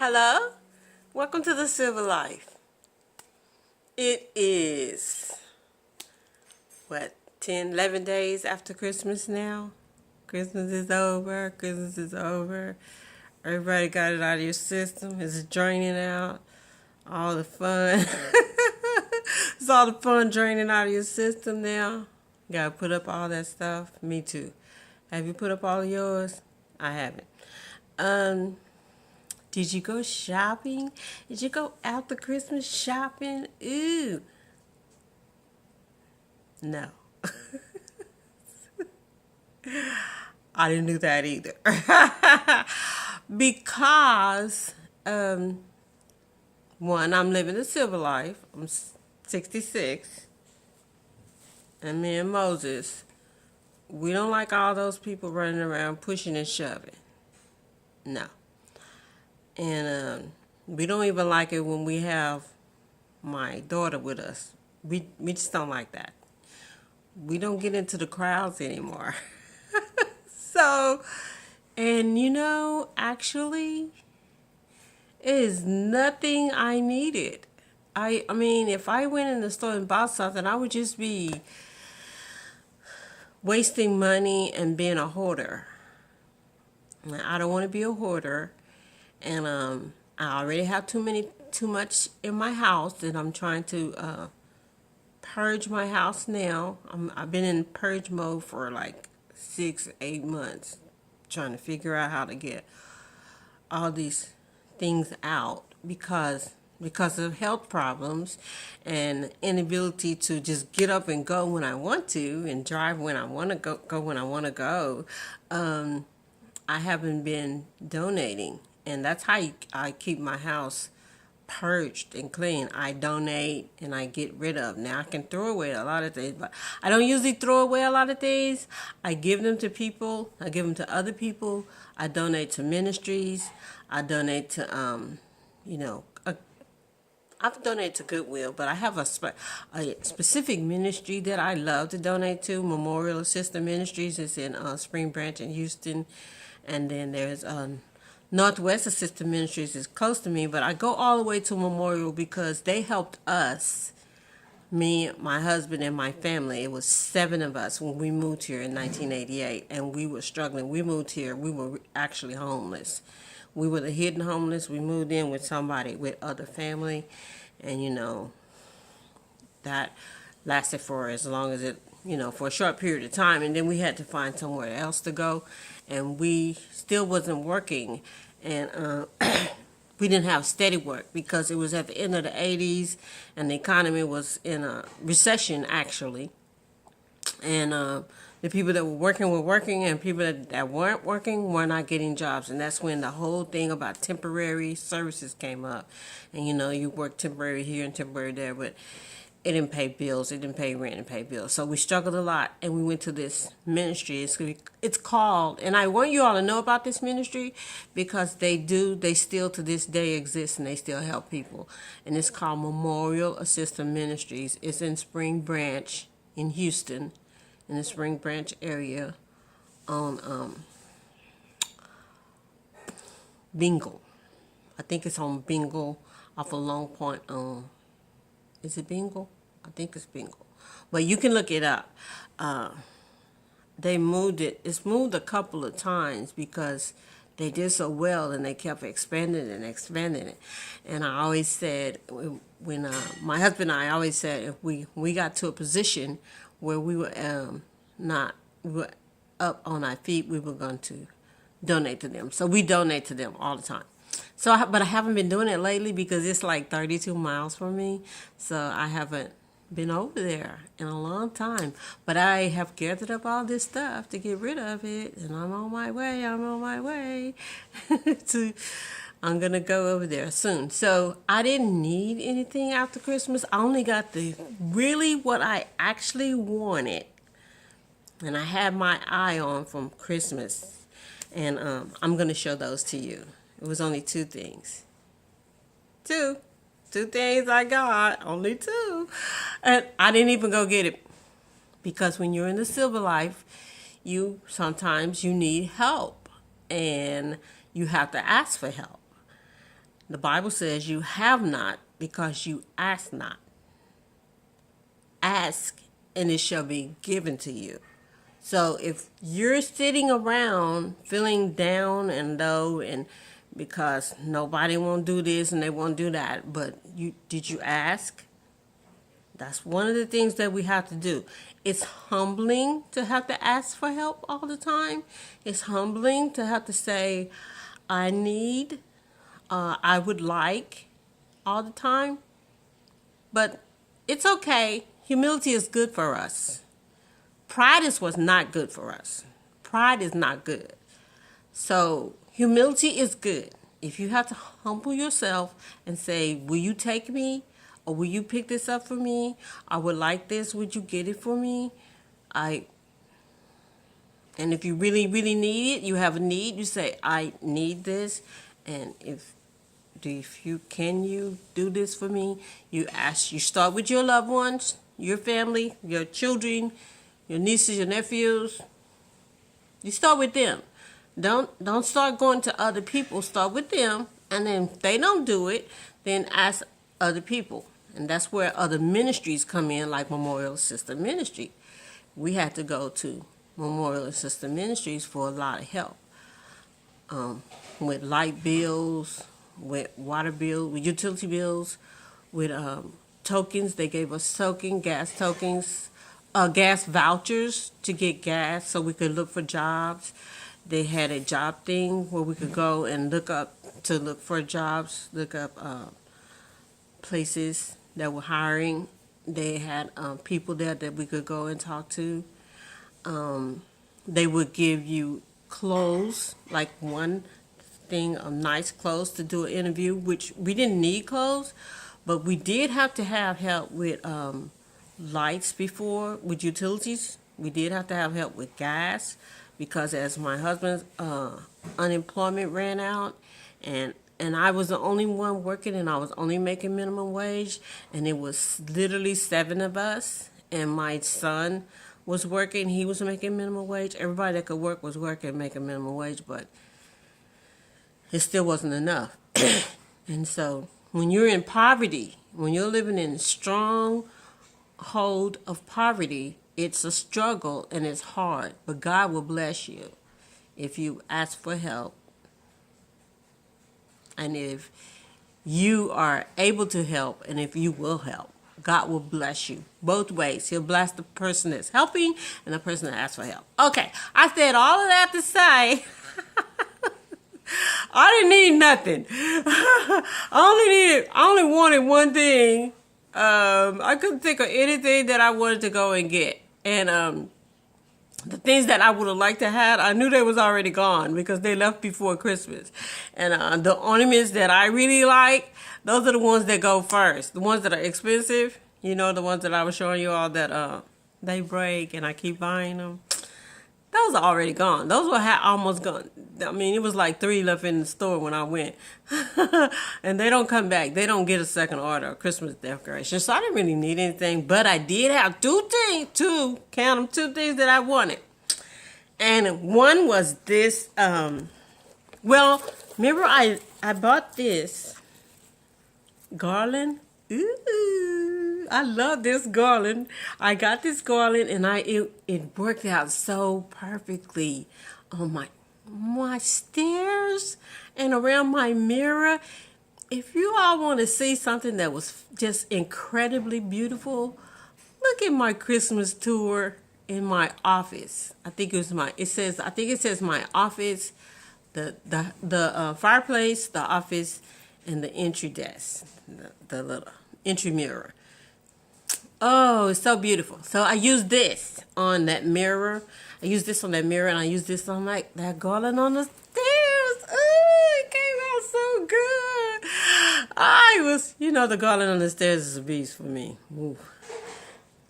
Hello? Welcome to the Silver Life. It is, 10, 11 days after Christmas now? Christmas is over. Christmas is over. Everybody got it out of your system. It's draining out. All the fun. It's all the fun draining out of your system now. You gotta put up all that stuff. Me too. Have you put up all of yours? I haven't. Did you go shopping? Did you go out the Christmas shopping? Ooh. No. I didn't do that either. Because, one, I'm living the silver life. I'm 66. And me and Moses, we don't like all those people running around pushing and shoving. No. And we don't even like it when we have my daughter with us. We just don't like that. We don't get into the crowds anymore. So, and actually, it is nothing I needed. I mean, if I went in the store and bought something, I would just be wasting money and being a hoarder. I don't want to be a hoarder. And I already have too much in my house, and I'm trying to purge my house now. I've been in purge mode for like 6-8 months, trying to figure out how to get all these things out because of health problems and inability to just get up and go when I want to and drive when I want to go when I want to go. I haven't been donating. And that's how I keep my house purged and clean. I donate and I get rid of. Now, I can throw away a lot of things, but I don't usually throw away a lot of things. I give them to people. I give them to other people. I donate to ministries. I donate to, I've donated to Goodwill, but I have a specific ministry that I love to donate to. Memorial Assistant Ministries is in Spring Branch in Houston. And then there's Northwest Assistant Ministries is close to me, but I go all the way to Memorial because they helped us, me, my husband, and my family. It was 7 of us when we moved here in 1988, and we were struggling. We moved here. We were actually homeless. We were the hidden homeless. We moved in with somebody, with other family, and, that lasted for as long as it, for a short period of time, and then we had to find somewhere else to go, and we still wasn't working, and we didn't have steady work because it was at the end of the 80s, and the economy was in a recession, actually, and the people that were working, and people that weren't working were not getting jobs, and that's when the whole thing about temporary services came up, and you work temporary here and temporary there, but it didn't pay bills, it didn't pay rent, and pay bills. So we struggled a lot, and we went to this ministry. It's called, and I want you all to know about this ministry because they still to this day exist, and they still help people. And it's called Memorial Assistant Ministries. It's in Spring Branch in Houston, in the Spring Branch area on Bingle. I think it's on Bingle off of Long Point. Is it Bingle? I think it's Bingle. But you can look it up. They moved it. It's moved a couple of times because they did so well and they kept expanding it. And I always said, when my husband and I always said, if we got to a position where we were we were up on our feet, we were going to donate to them. So we donate to them all the time. But I haven't been doing it lately because it's like 32 miles from me. So I haven't been over there in a long time. But I have gathered up all this stuff to get rid of it. And I'm on my way. I'm going to go over there soon. So I didn't need anything after Christmas. I only got what I actually wanted. And I had my eye on from Christmas. And I'm going to show those to you. It was only 2 things. Two things I got. Only 2. And I didn't even go get it. Because when you're in the silver life, sometimes you need help. And you have to ask for help. The Bible says you have not because you ask not. Ask and it shall be given to you. So if you're sitting around feeling down and low and because nobody won't do this and they won't do that, but did you ask? That's one of the things that we have to do. It's humbling to have to ask for help all the time. It's humbling to have to say, I need, I would like all the time. But it's okay. Humility is good for us. Pride is what's not good for us. Pride is not good. So humility is good. If you have to humble yourself and say, will you take me? Or will you pick this up for me? I would like this. Would you get it for me? And if you really, really need it, you have a need, you say, I need this. And if you do this for me? You start with your loved ones, your family, your children, your nieces, your nephews. You start with them. Don't start going to other people. Start with them, and then if they don't do it, then ask other people. And that's where other ministries come in, like Memorial Sister Ministry. We had to go to Memorial Sister Ministries for a lot of help with light bills, with water bills, with utility bills, with tokens. They gave us gas tokens, gas vouchers to get gas so we could look for jobs. They had a job thing where we could go and look for jobs, look up places that were hiring. They had people there that we could go and talk to. They would give you clothes, like one thing of nice clothes to do an interview, which we didn't need clothes, but we did have to have help with lights before, with utilities. We did have to have help with gas because as my husband's unemployment ran out, and I was the only one working, and I was only making minimum wage, and it was literally 7 of us, and my son was working. He was making minimum wage. Everybody that could work was working, making minimum wage, but it still wasn't enough. And so when you're in poverty, when you're living in a strong hold of poverty, it's a struggle and it's hard, but God will bless you if you ask for help. And if you are able to help, and if you will help, God will bless you both ways. He'll bless the person that's helping and the person that asks for help. Okay, I said all of that to say I didn't need nothing. I only wanted one thing. I couldn't think of anything that I wanted to go and get. And the things that I would have liked to have, I knew they was already gone because they left before Christmas. And the ornaments that I really like, those are the ones that go first. The ones that are expensive, the ones that I was showing you all that they break and I keep buying them. Those are already gone. Those were almost gone. I mean, it was like 3 left in the store when I went. And they don't come back. They don't get a second order of Christmas decorations. So I didn't really need anything. But I did have two things that I wanted. And one was this. Remember I bought this garland. Ooh, I love this garland. I got this garland and it worked out so perfectly on my stairs and around my mirror. If you all want to see something that was just incredibly beautiful, look at my Christmas tour in my office. I think it says my office, the fireplace, the office, and the entry desk, the little entry mirror. Oh, it's so beautiful. So I used this on that mirror. And I used this on that garland on the stairs. Oh, it came out so good. The garland on the stairs is a beast for me. Ooh.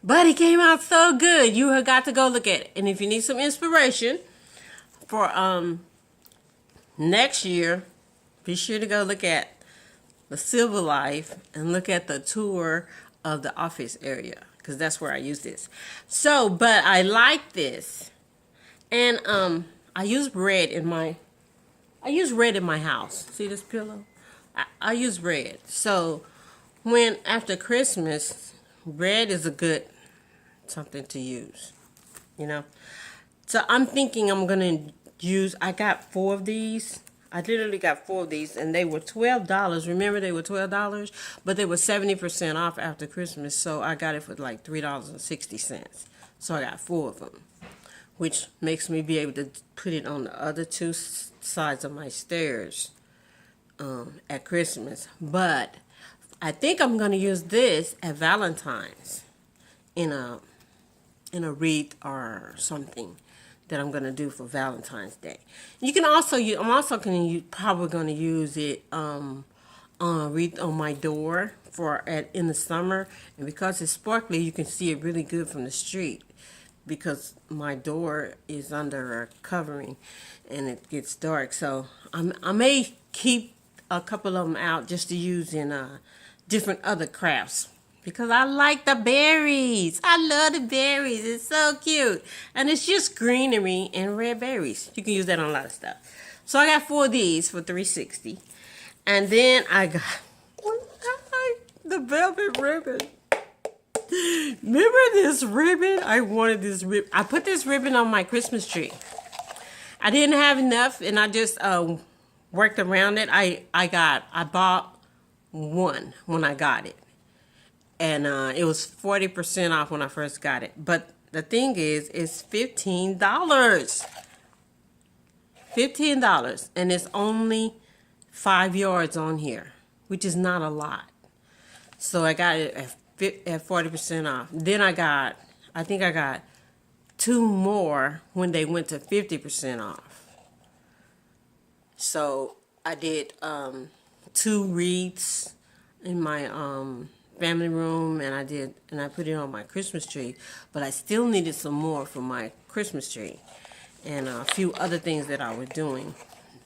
But it came out so good. You have got to go look at it. And if you need some inspiration for next year, be sure to go look at the Silver Life and look at the tour of the office area, because that's where I use this. So, but I like this, and I use red in my house. See this pillow? I use red. So when after Christmas, red is a good something to use, you know. So I'm thinking I'm gonna use. I got 4 of these. I literally got 4 of these, and they were $12. Remember, they were $12, but they were 70% off after Christmas. So I got it for like $3.60. So I got 4 of them, which makes me be able to put it on the other 2 sides of my stairs at Christmas. But I think I'm gonna use this at Valentine's in a wreath or something that I'm gonna do for Valentine's Day. You can also use. I'm also probably gonna use it on a wreath on my door in the summer, and because it's sparkly, you can see it really good from the street. Because my door is under a covering, and it gets dark, so I may keep a couple of them out just to use in different other crafts. Because I like the berries. I love the berries. It's so cute. And it's just greenery and red berries. You can use that on a lot of stuff. So I got 4 of these for $3.60. And then I got the velvet ribbon. Remember this ribbon? I wanted this ribbon. I put this ribbon on my Christmas tree. I didn't have enough, and I just worked around it. I bought one when I got it. And it was 40% off when I first got it. But the thing is, it's $15. $15. And it's only 5 yards on here, which is not a lot. So I got it at 40% off. Then I think I got 2 more when they went to 50% off. So I did 2 wreaths in my family room, and I put it on my Christmas tree, but I still needed some more for my Christmas tree and a few other things that I was doing,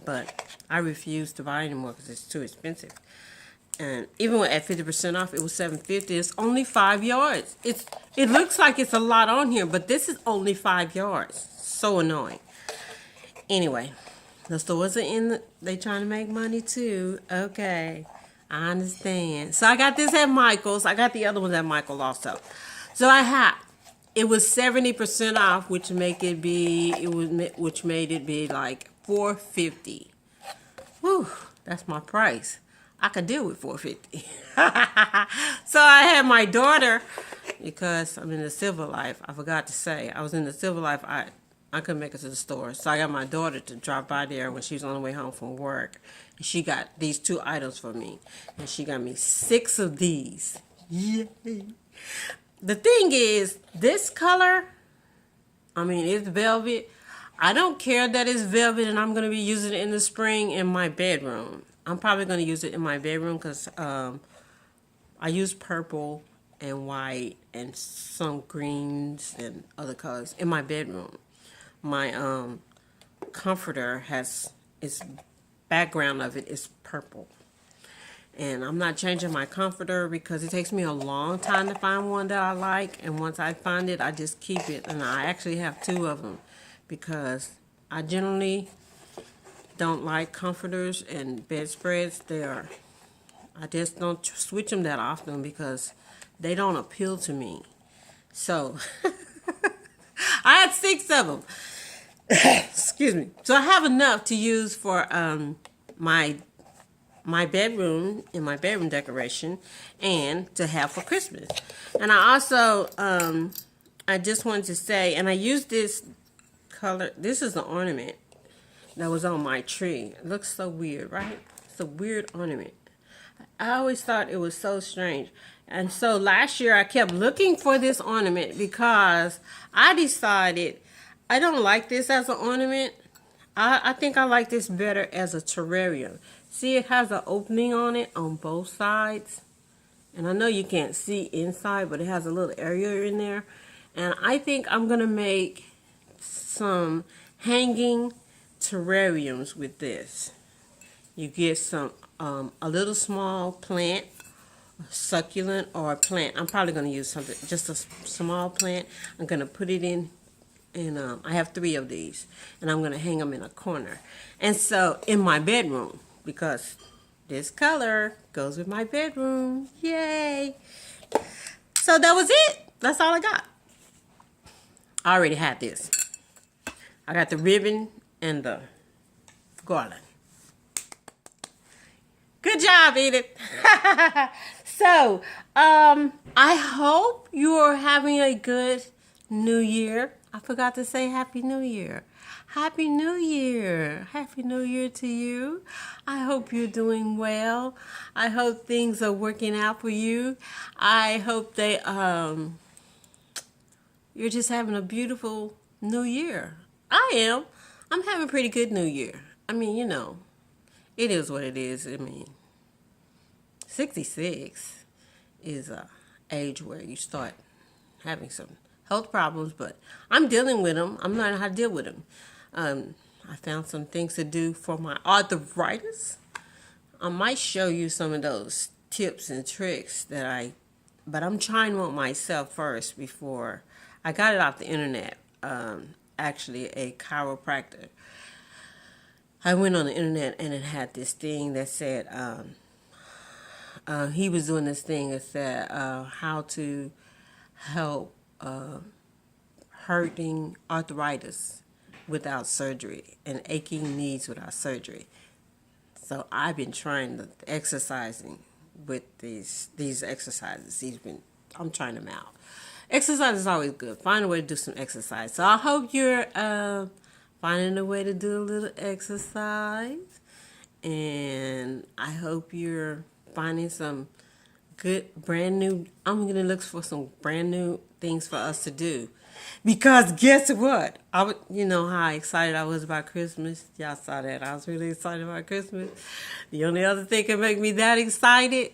but I refused to buy anymore because it's too expensive. And even at 50% off, it was $7.50. It's only 5 yards. It looks like it's a lot on here, but this is only 5 yards. So annoying. Anyway, the stores are they trying to make money too. Okay. I understand. So I got this at Michael's. I got the other ones at Michael also. So it was 70% off, which made it be like $4.50. Whew, that's my price. I could deal with $4.50. So I had my daughter, because I'm in the Silver Life. I forgot to say, I was in the Silver Life. I couldn't make it to the store. So I got my daughter to drop by there when she was on the way home from work. And she got these 2 items for me. And she got me 6 of these. Yay. The thing is, this color, it's velvet. I don't care that it's velvet, and I'm going to be using it in the spring in my bedroom. I'm probably going to use it in my bedroom because I use purple and white and some greens and other colors in my bedroom. My comforter its background of it is purple. And I'm not changing my comforter because it takes me a long time to find one that I like. And once I find it, I just keep it. And I actually have 2 of them because I generally don't like comforters and bedspreads. I just don't switch them that often because they don't appeal to me. So I had 6 of them. Excuse me. So I have enough to use for my bedroom in my bedroom decoration and to have for Christmas. And I also I just wanted to say, and I used this color. This is the ornament that was on my tree. It looks so weird, right? It's a weird ornament. I always thought it was so strange. And so last year I kept looking for this ornament because I decided I don't like this as an ornament. I think I like this better as a terrarium. See, it has an opening on it on both sides. And I know you can't see inside, but it has a little area in there. And I think I'm going to make some hanging terrariums with this. You get some a little small plant, succulent or a plant. I'm probably going to use something, just a small plant. I'm going to put it in, and I have 3 of these, and I'm going to hang them in a corner. And so in my bedroom, because This color goes with my bedroom. Yay! So that was it. That's all I got. I already had this. I got the ribbon and the garland. Good job, Edith. So, I hope you're having a good New Year. I forgot to say Happy New Year. Happy New Year. Happy New Year to you. I hope you're doing well. I hope things are working out for you. I hope you're just having a beautiful New Year. I am. I'm having a pretty good New Year. I mean, it is what it is. I mean, 66 is a age where you start having some health problems, but I'm dealing with them. I'm learning how to deal with them. I found some things to do for my arthritis. I might show you some of those tips and tricks but I'm trying one myself first before I got it off the internet. Actually, a chiropractor. I went on the internet and it had this thing that said, he was doing this thing that said how to help hurting arthritis without surgery and aching knees without surgery. So I've been trying the exercising with these exercises. I'm trying them out. Exercise is always good. Find a way to do some exercise. So I hope you're finding a way to do a little exercise. And I hope you're finding some good, brand new, I'm going to look for some brand new things for us to do. Because guess what? You know how excited I was about Christmas? Y'all saw that. I was really excited about Christmas. The only other thing that can make me that excited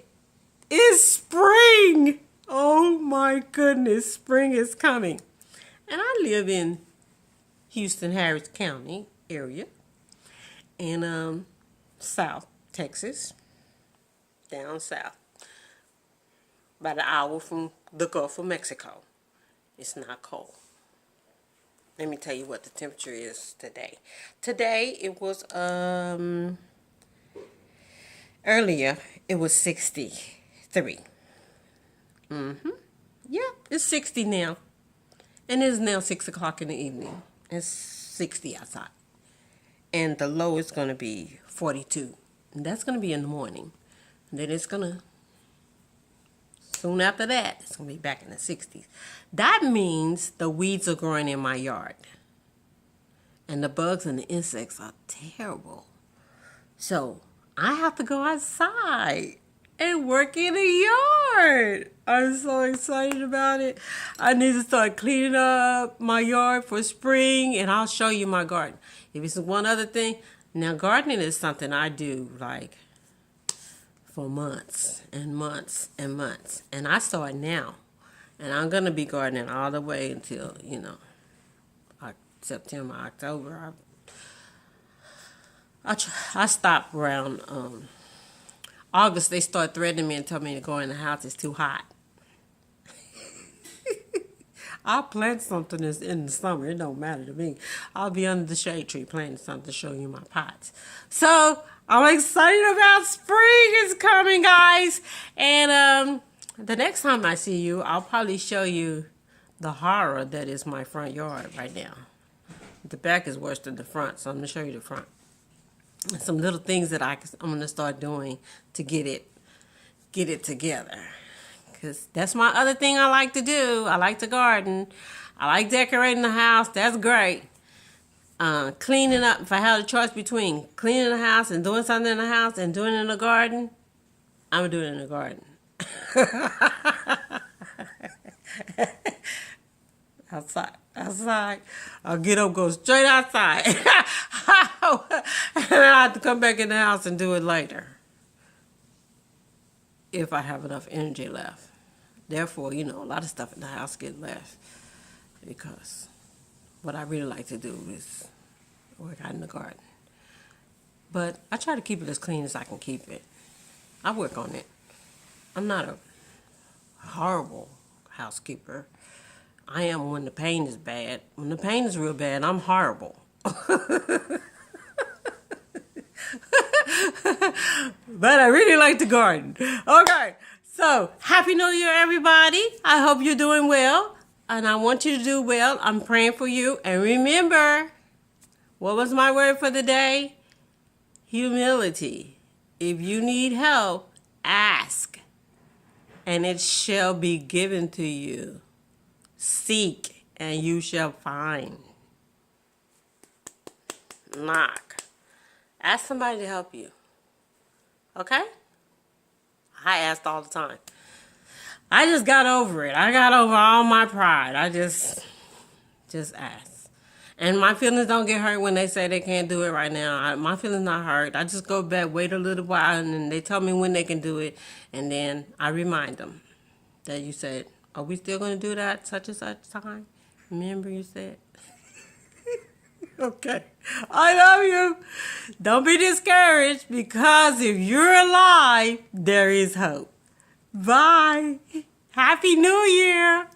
is spring. Oh my goodness, spring is coming. And I live in Houston, Harris County area. And South Texas. Down south. About an hour from the Gulf of Mexico. It's not cold. Let me tell you what the temperature is today. Today it was earlier it was 63. Yeah, it's 60 now. And it's now 6 o'clock in the evening. It's 60 outside. And the low is going to be 42. And that's going to be in the morning. And then it's going to, soon after that, it's going to be back in the 60s. That means the weeds are growing in my yard. And the bugs and the insects are terrible. So I have to go outside and work in the yard. I'm so excited about it. I need to start cleaning up my yard for spring, and I'll show you my garden. If it's one other thing, now gardening is something I do like for months and months and months. And I start now. And I'm going to be gardening all the way until, September, October. I stop around August. They start threatening me and tell me to go in the house. It's too hot. I'll plant something that's in the summer. It don't matter to me. I'll be under the shade tree planting something to show you my pots. So I'm excited about spring is coming, guys. And the next time I see you, I'll probably show you the horror that is my front yard right now. The back is worse than the front, so I'm going to show you the front. Some little things that I'm going to start doing to get it together. Because that's my other thing I like to do. I like to garden. I like decorating the house. That's great. Cleaning up. If I had a choice between cleaning the house and doing something in the house and doing it in the garden, I'm going to do it in the garden. Outside. I'll get up, go straight outside. And then I have to come back in the house and do it later. If I have enough energy left. Therefore, a lot of stuff in the house gets left. Because what I really like to do is work out in the garden. But I try to keep it as clean as I can keep it. I work on it. I'm not a horrible housekeeper. I am when the pain is bad. When the pain is real bad, I'm horrible. But I really like to garden. Okay, so Happy New Year, everybody. I hope you're doing well, and I want you to do well. I'm praying for you. And remember, what was my word for the day? Humility. If you need help, ask, and it shall be given to you. Seek, and you shall find. Knock. Ask somebody to help you. Okay? I asked all the time. I just got over it. I got over all my pride. I just asked. And my feelings don't get hurt when they say they can't do it right now. My feelings not hurt. I just go back, wait a little while, and then they tell me when they can do it. And then I remind them that you said, are we still going to do that such and such time? Remember you said? Okay. I love you. Don't be discouraged, because if you're alive, there is hope. Bye. Happy New Year.